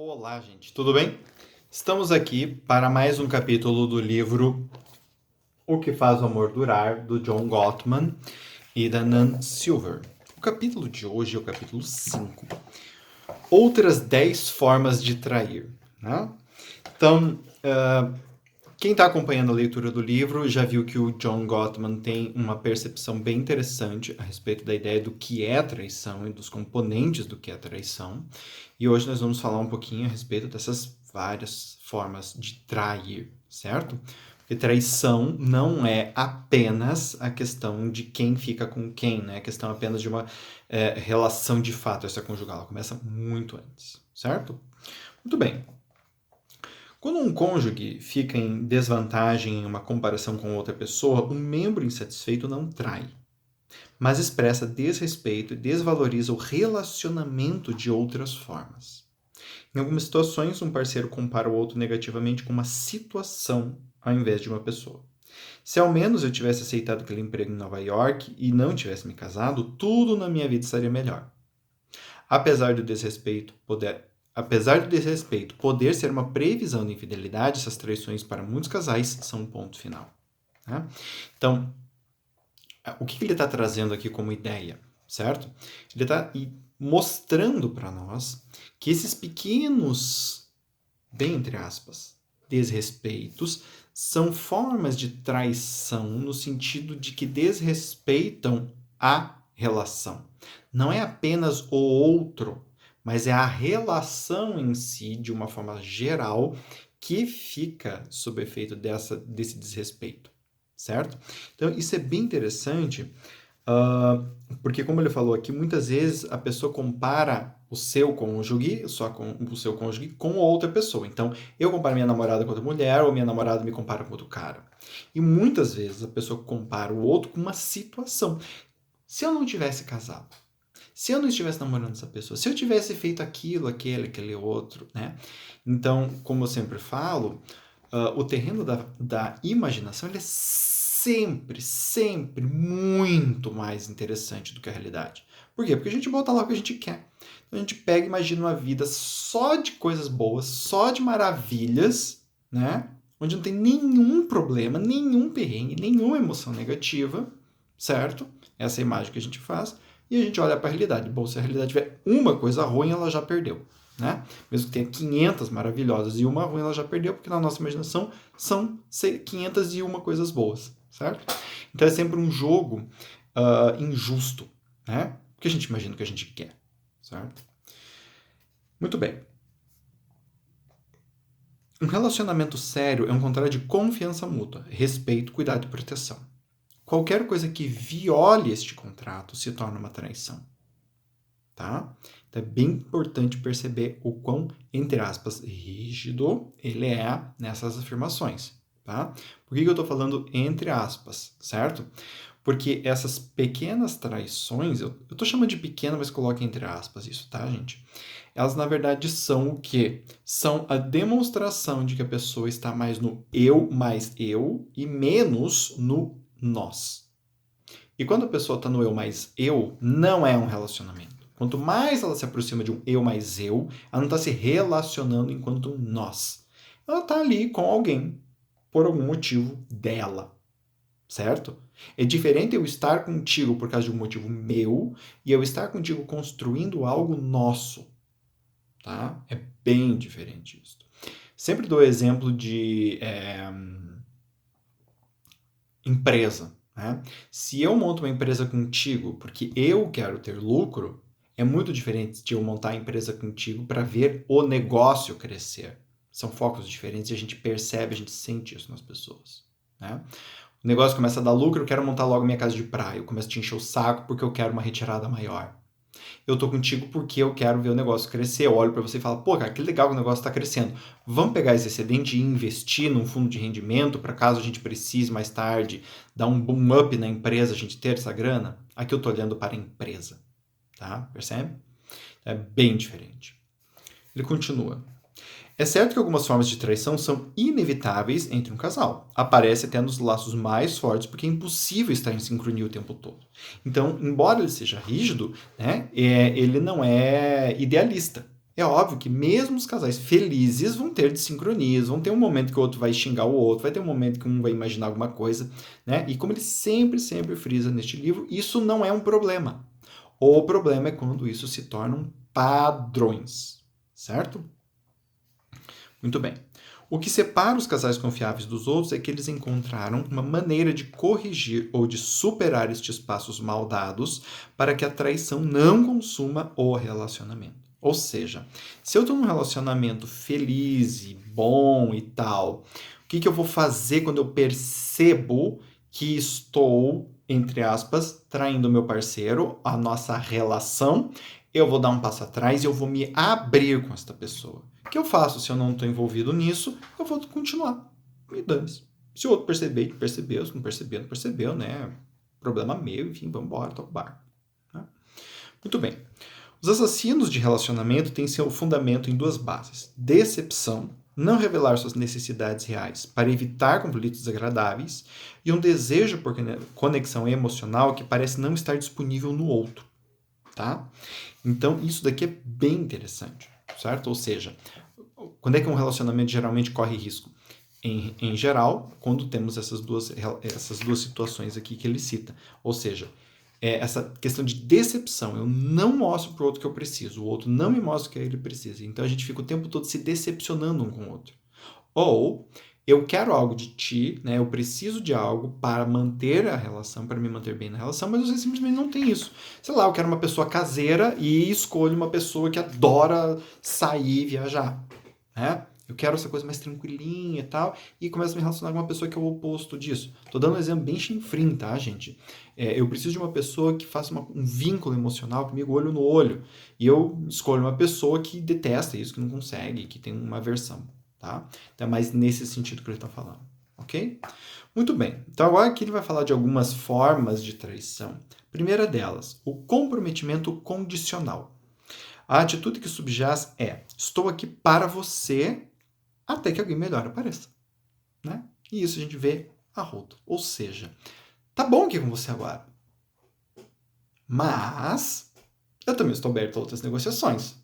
Olá, gente, tudo bem? Estamos aqui para mais um capítulo do livro O que faz o amor durar, do John Gottman e da Nan Silver. O capítulo de hoje é o capítulo 5. Outras 10 formas de trair. Né? Então, quem está acompanhando a leitura do livro já viu que o John Gottman tem uma percepção bem interessante a respeito da ideia do que é traição e dos componentes do que é traição. E hoje nós vamos falar um pouquinho a respeito dessas várias formas de trair, certo? Porque traição não é apenas a questão de quem fica com quem, né? É a questão apenas de uma relação de fato extraconjugal. Ela começa muito antes, certo? Muito bem. Quando um cônjuge fica em desvantagem em uma comparação com outra pessoa, um membro insatisfeito não trai, mas expressa desrespeito e desvaloriza o relacionamento de outras formas. Em algumas situações, um parceiro compara o outro negativamente com uma situação ao invés de uma pessoa. Se ao menos eu tivesse aceitado aquele emprego em Nova York e não tivesse me casado, tudo na minha vida estaria melhor. Apesar do desrespeito poder ser uma previsão de infidelidade, essas traições para muitos casais são um ponto final. Né? Então, o que ele está trazendo aqui como ideia, certo? Ele está mostrando para nós que esses pequenos, bem entre aspas, desrespeitos são formas de traição no sentido de que desrespeitam a relação. Não é apenas o outro, mas é a relação em si, de uma forma geral, que fica sob efeito desse desrespeito, certo? Então, isso é bem interessante, porque, como ele falou aqui, muitas vezes a pessoa compara o seu cônjuge com outra pessoa. Então, eu comparo minha namorada com outra mulher, ou minha namorada me compara com outro cara. E muitas vezes a pessoa compara o outro com uma situação. Se eu não tivesse casado, se eu não estivesse namorando essa pessoa, se eu tivesse feito aquilo, aquele outro, né? Então, como eu sempre falo, o terreno da imaginação ele é sempre muito mais interessante do que a realidade. Por quê? Porque a gente bota lá o que a gente quer. Então, a gente pega e imagina uma vida só de coisas boas, só de maravilhas, né? Onde não tem nenhum problema, nenhum perrengue, nenhuma emoção negativa, certo? Essa é a imagem que a gente faz. E a gente olha para a realidade. Bom, se a realidade tiver uma coisa ruim, ela já perdeu. Né? Mesmo que tenha 500 maravilhosas e uma ruim, ela já perdeu, porque na nossa imaginação são 501 coisas boas, certo? Então é sempre um jogo injusto, né? Porque a gente imagina o que a gente quer, certo? Muito bem. Um relacionamento sério é um contrato de confiança mútua, respeito, cuidado e proteção. Qualquer coisa que viole este contrato se torna uma traição. Tá? Então é bem importante perceber o quão, entre aspas, rígido ele é nessas afirmações. Tá? Por que eu estou falando entre aspas, certo? Porque essas pequenas traições, eu estou chamando de pequena, mas coloque entre aspas isso, tá, gente? Elas, na verdade, são o quê? São a demonstração de que a pessoa está mais no eu mais eu e menos no nós. E quando a pessoa está no eu mais eu, não é um relacionamento. Quanto mais ela se aproxima de um eu mais eu, ela não está se relacionando enquanto um nós. Ela está ali com alguém por algum motivo dela, certo? É diferente eu estar contigo por causa de um motivo meu e eu estar contigo construindo algo nosso, tá? É bem diferente isso. Sempre dou exemplo de empresa. Né? Se eu monto uma empresa contigo porque eu quero ter lucro, é muito diferente de eu montar a empresa contigo para ver o negócio crescer. São focos diferentes e a gente percebe, a gente sente isso nas pessoas. Né? O negócio começa a dar lucro, eu quero montar logo minha casa de praia. Eu começo a te encher o saco porque eu quero uma retirada maior. Eu tô contigo porque eu quero ver o negócio crescer. Eu olho para você e falo, pô, cara, que legal que o negócio está crescendo. Vamos pegar esse excedente e investir num fundo de rendimento para caso a gente precise mais tarde dar um boom up na empresa, a gente ter essa grana? Aqui eu tô olhando para a empresa, tá? Percebe? É bem diferente. Ele continua. É certo que algumas formas de traição são inevitáveis entre um casal. Aparece até nos laços mais fortes, porque é impossível estar em sincronia o tempo todo. Então, embora ele seja rígido, né, ele não é idealista. É óbvio que mesmo os casais felizes vão ter desincronias, vão ter um momento que o outro vai xingar o outro, vai ter um momento que um vai imaginar alguma coisa, né? E como ele sempre frisa neste livro, isso não é um problema. O problema é quando isso se tornam padrões, certo? Muito bem. O que separa os casais confiáveis dos outros é que eles encontraram uma maneira de corrigir ou de superar estes passos mal dados para que a traição não consuma o relacionamento. Ou seja, se eu estou num relacionamento feliz e bom e tal, o que eu vou fazer quando eu percebo que estou, entre aspas, traindo o meu parceiro, a nossa relação? Eu vou dar um passo atrás e eu vou me abrir com esta pessoa. O que eu faço se eu não estou envolvido nisso? Eu vou continuar. Me dane-se. Se o outro perceber, percebeu. Se não percebeu, não percebeu, né? Problema meu, enfim, vamos embora, toca o barco. Tá? Muito bem. Os assassinos de relacionamento têm seu fundamento em duas bases. Decepção, não revelar suas necessidades reais para evitar conflitos desagradáveis, e um desejo por conexão emocional que parece não estar disponível no outro. Tá? Então, isso daqui é bem interessante, certo? Ou seja, quando é que um relacionamento geralmente corre risco? Em geral, quando temos essas duas situações aqui que ele cita. Ou seja, essa questão de decepção. Eu não mostro para o outro que eu preciso, o outro não me mostra o que ele precisa. Então, a gente fica o tempo todo se decepcionando um com o outro. Ou eu quero algo de ti, né? Eu preciso de algo para manter a relação, para me manter bem na relação, mas você simplesmente não tem isso. Sei lá, eu quero uma pessoa caseira e escolho uma pessoa que adora sair e viajar, né? Eu quero essa coisa mais tranquilinha e tal, e começo a me relacionar com uma pessoa que é o oposto disso. Tô dando um exemplo bem chinfrim, tá, gente? Eu preciso de uma pessoa que faça um vínculo emocional comigo, olho no olho. E eu escolho uma pessoa que detesta isso, que não consegue, que tem uma aversão. Tá? Então é mais nesse sentido que ele está falando, ok? Muito bem, então agora aqui ele vai falar de algumas formas de traição. Primeira delas, o comprometimento condicional. A atitude que subjaz é: estou aqui para você até que alguém melhor apareça, né? E isso a gente vê a rodo. Ou seja, tá bom aqui com você agora, mas eu também estou aberto a outras negociações,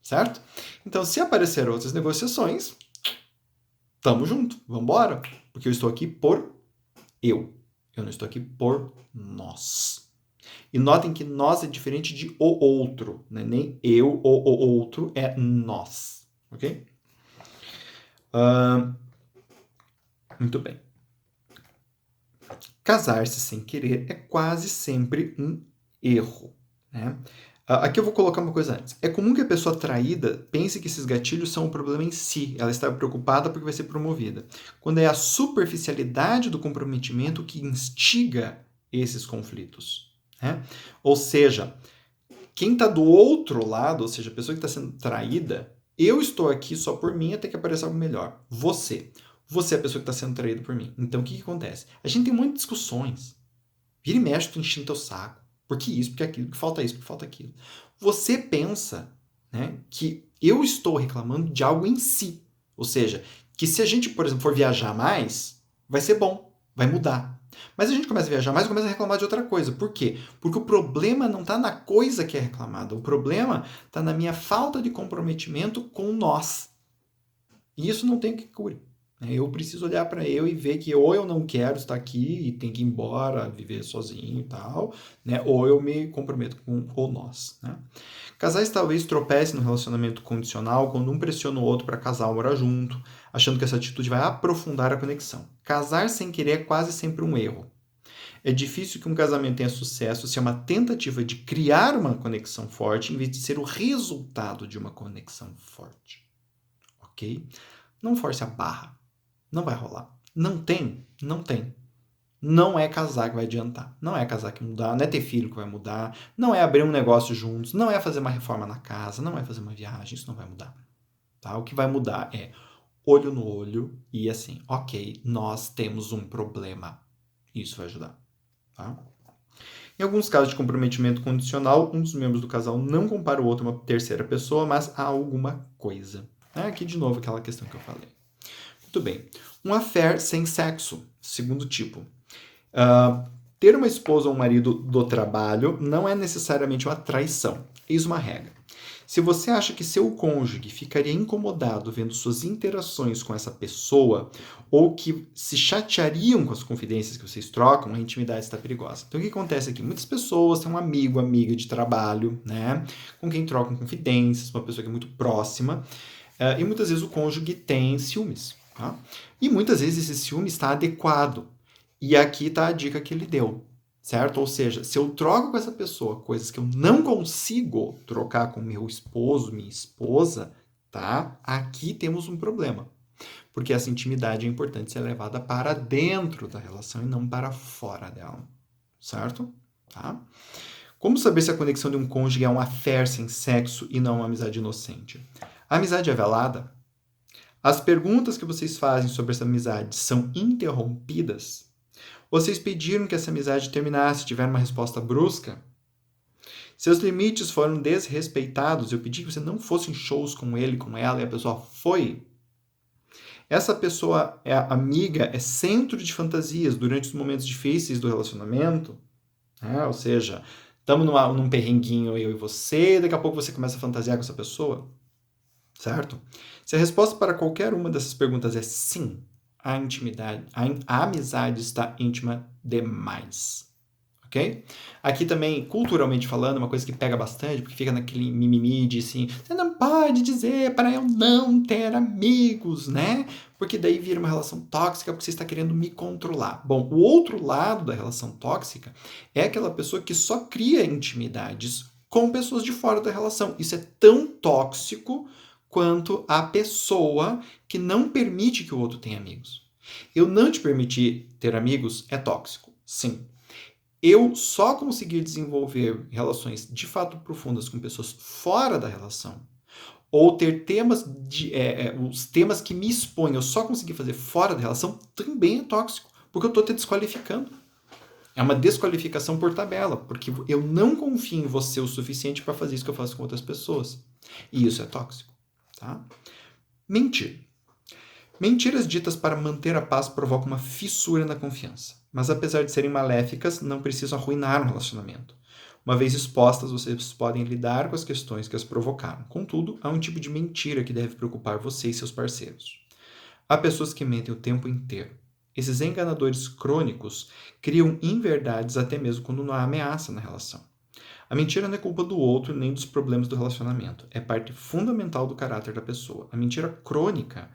certo? Então, se aparecer outras negociações, tamo junto, vambora. Porque eu estou aqui por eu. Eu não estou aqui por nós. E notem que nós é diferente de o outro. Né? Nem eu ou o outro, é nós. Ok? Muito bem. Casar-se sem querer é quase sempre um erro. Né? Aqui eu vou colocar uma coisa antes. É comum que a pessoa traída pense que esses gatilhos são um problema em si. Ela está preocupada porque vai ser promovida. Quando é a superficialidade do comprometimento que instiga esses conflitos. Né? Ou seja, quem está do outro lado, ou seja, a pessoa que está sendo traída, eu estou aqui só por mim até que apareça algo melhor. Você é a pessoa que está sendo traída por mim. Então o que acontece? A gente tem muitas discussões. Vira e mexe, tu enchendo teu saco. Por que isso, porque aquilo, porque falta isso, porque falta aquilo. Você pensa, né, que eu estou reclamando de algo em si. Ou seja, que se a gente, por exemplo, for viajar mais, vai ser bom, vai mudar. Mas a gente começa a viajar mais e começa a reclamar de outra coisa. Por quê? Porque o problema não está na coisa que é reclamada. O problema está na minha falta de comprometimento com nós. E isso não tem o que cure. Eu preciso olhar para eu e ver que ou eu não quero estar aqui e tenho que ir embora, viver sozinho e tal, né? Ou eu me comprometo com o nós. Né? Casais talvez tropecem no relacionamento condicional quando um pressiona o outro para casar ou morar junto, achando que essa atitude vai aprofundar a conexão. Casar sem querer é quase sempre um erro. É difícil que um casamento tenha sucesso se é uma tentativa de criar uma conexão forte em vez de ser o resultado de uma conexão forte. Ok? Não force a barra. Não vai rolar. Não tem. Não é casar que vai adiantar. Não é casar que mudar. Não é ter filho que vai mudar. Não é abrir um negócio juntos. Não é fazer uma reforma na casa. Não é fazer uma viagem. Isso não vai mudar. Tá? O que vai mudar é olho no olho e assim, ok, nós temos um problema. Isso vai ajudar. Tá? Em alguns casos de comprometimento condicional, um dos membros do casal não compara o outro a uma terceira pessoa, mas a alguma coisa. Aqui de novo aquela questão que eu falei. Muito bem. Um affair sem sexo, segundo tipo. Ter uma esposa ou um marido do trabalho não é necessariamente uma traição. Eis uma regra. Se você acha que seu cônjuge ficaria incomodado vendo suas interações com essa pessoa ou que se chateariam com as confidências que vocês trocam, a intimidade está perigosa. Então, o que acontece aqui? Muitas pessoas têm um amigo, amiga de trabalho, né? Com quem trocam confidências, uma pessoa que é muito próxima, e muitas vezes o cônjuge tem ciúmes. Tá? E muitas vezes esse ciúme está adequado. E aqui está a dica que ele deu. Certo? Ou seja, se eu troco com essa pessoa coisas que eu não consigo trocar com meu esposo, minha esposa, tá? Aqui temos um problema. Porque essa intimidade é importante ser levada para dentro da relação e não para fora dela. Certo? Tá? Como saber se a conexão de um cônjuge é um affair sem sexo e não uma amizade inocente? A amizade é velada? As perguntas que vocês fazem sobre essa amizade são interrompidas? Vocês pediram que essa amizade terminasse e tiveram uma resposta brusca? Seus limites foram desrespeitados? Eu pedi que você não fosse em shows com ele, com ela, e a pessoa foi? Essa pessoa é amiga, é centro de fantasias durante os momentos difíceis do relacionamento? Ou seja, estamos num perrenguinho eu e você, daqui a pouco você começa a fantasiar com essa pessoa? Certo? Se a resposta para qualquer uma dessas perguntas é sim, a intimidade, a amizade está íntima demais. Ok? Aqui também, culturalmente falando, uma coisa que pega bastante, porque fica naquele mimimi de assim, você não pode dizer para eu não ter amigos, né? Porque daí vira uma relação tóxica porque você está querendo me controlar. Bom, o outro lado da relação tóxica é aquela pessoa que só cria intimidades com pessoas de fora da relação. Isso é tão tóxico quanto a pessoa que não permite que o outro tenha amigos. Eu não te permitir ter amigos é tóxico, sim. Eu só conseguir desenvolver relações de fato profundas com pessoas fora da relação, ou ter temas, os temas que me expõem, eu só conseguir fazer fora da relação, também é tóxico, porque eu estou te desqualificando. É uma desqualificação por tabela, porque eu não confio em você o suficiente para fazer isso que eu faço com outras pessoas. E isso é tóxico. Tá? Mentir. Mentiras ditas para manter a paz provocam uma fissura na confiança, mas apesar de serem maléficas, não precisam arruinar um relacionamento. Uma vez expostas, vocês podem lidar com as questões que as provocaram. Contudo, há um tipo de mentira que deve preocupar você e seus parceiros. Há pessoas que mentem o tempo inteiro. Esses enganadores crônicos criam inverdades até mesmo quando não há ameaça na relação. A mentira não é culpa do outro nem dos problemas do relacionamento. É parte fundamental do caráter da pessoa. A mentira crônica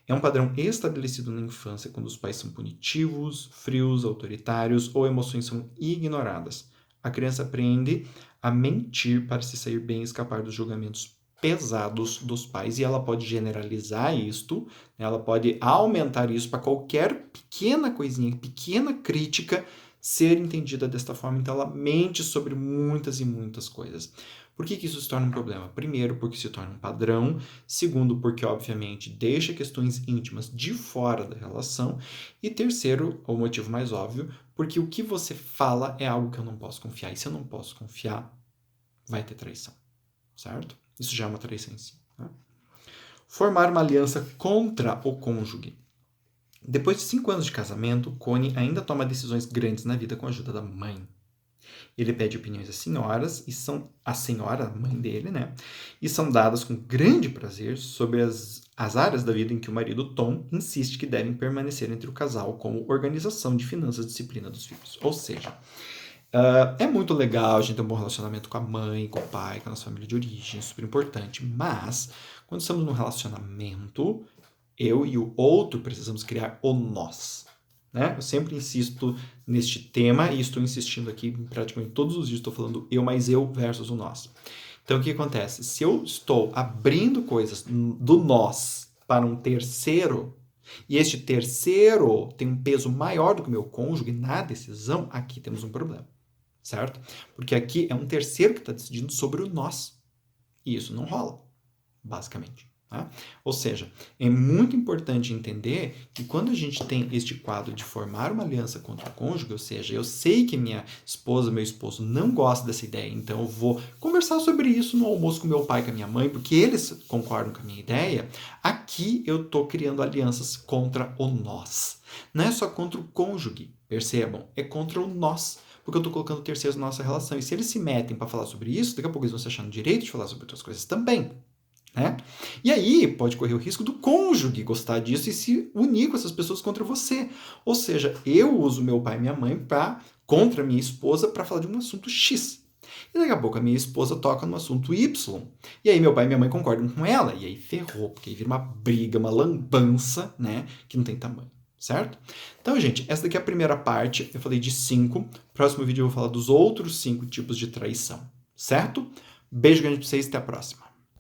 é um padrão estabelecido na infância quando os pais são punitivos, frios, autoritários ou emoções são ignoradas. A criança aprende a mentir para se sair bem e escapar dos julgamentos pesados dos pais. E ela pode generalizar isto, ela pode aumentar isso para qualquer pequena coisinha, pequena crítica ser entendida desta forma. Então ela mente sobre muitas e muitas coisas. Por que isso se torna um problema? Primeiro, porque se torna um padrão. Segundo, porque obviamente deixa questões íntimas de fora da relação. E terceiro, o motivo mais óbvio, porque o que você fala é algo que eu não posso confiar. E se eu não posso confiar, vai ter traição. Certo? Isso já é uma traição em si. Né? Formar uma aliança contra o cônjuge. Depois de 5 anos de casamento, Connie ainda toma decisões grandes na vida com a ajuda da mãe. Ele pede opiniões às senhoras, e são a senhora, a mãe dele, né? E são dadas com grande prazer sobre as áreas da vida em que o marido Tom insiste que devem permanecer entre o casal, como organização de finanças e disciplina dos filhos. Ou seja, é muito legal a gente ter um bom relacionamento com a mãe, com o pai, com a nossa família de origem, super importante, mas quando estamos num relacionamento, eu e o outro precisamos criar o nós. Né? Eu sempre insisto neste tema e estou insistindo aqui praticamente todos os dias, estou falando eu mais eu versus o nós. Então o que acontece? Se eu estou abrindo coisas do nós para um terceiro, e este terceiro tem um peso maior do que o meu cônjuge na decisão, aqui temos um problema. Certo? Porque aqui é um terceiro que está decidindo sobre o nós. E isso não rola, basicamente. Tá? Ou seja, é muito importante entender que quando a gente tem este quadro de formar uma aliança contra o cônjuge, ou seja, eu sei que minha esposa, meu esposo não gosta dessa ideia, então eu vou conversar sobre isso no almoço com meu pai e com a minha mãe, porque eles concordam com a minha ideia, aqui eu estou criando alianças contra o nós. Não é só contra o cônjuge, percebam, é contra o nós. porque eu tô colocando terceiros na nossa relação. E se eles se metem para falar sobre isso, daqui a pouco eles vão se achar no direito de falar sobre outras coisas também. Né? E aí pode correr o risco do cônjuge gostar disso e se unir com essas pessoas contra você. Ou seja, eu uso meu pai e minha mãe contra minha esposa para falar de um assunto X. E daqui a pouco a minha esposa toca no assunto Y. E aí meu pai e minha mãe concordam com ela. E aí ferrou, porque aí vira uma briga, uma lambança, né? Que não tem tamanho, certo? Então, gente, essa daqui é a primeira parte. Eu falei de 5. Próximo vídeo eu vou falar dos outros 5 tipos de traição, certo? Beijo grande pra vocês e até a próxima.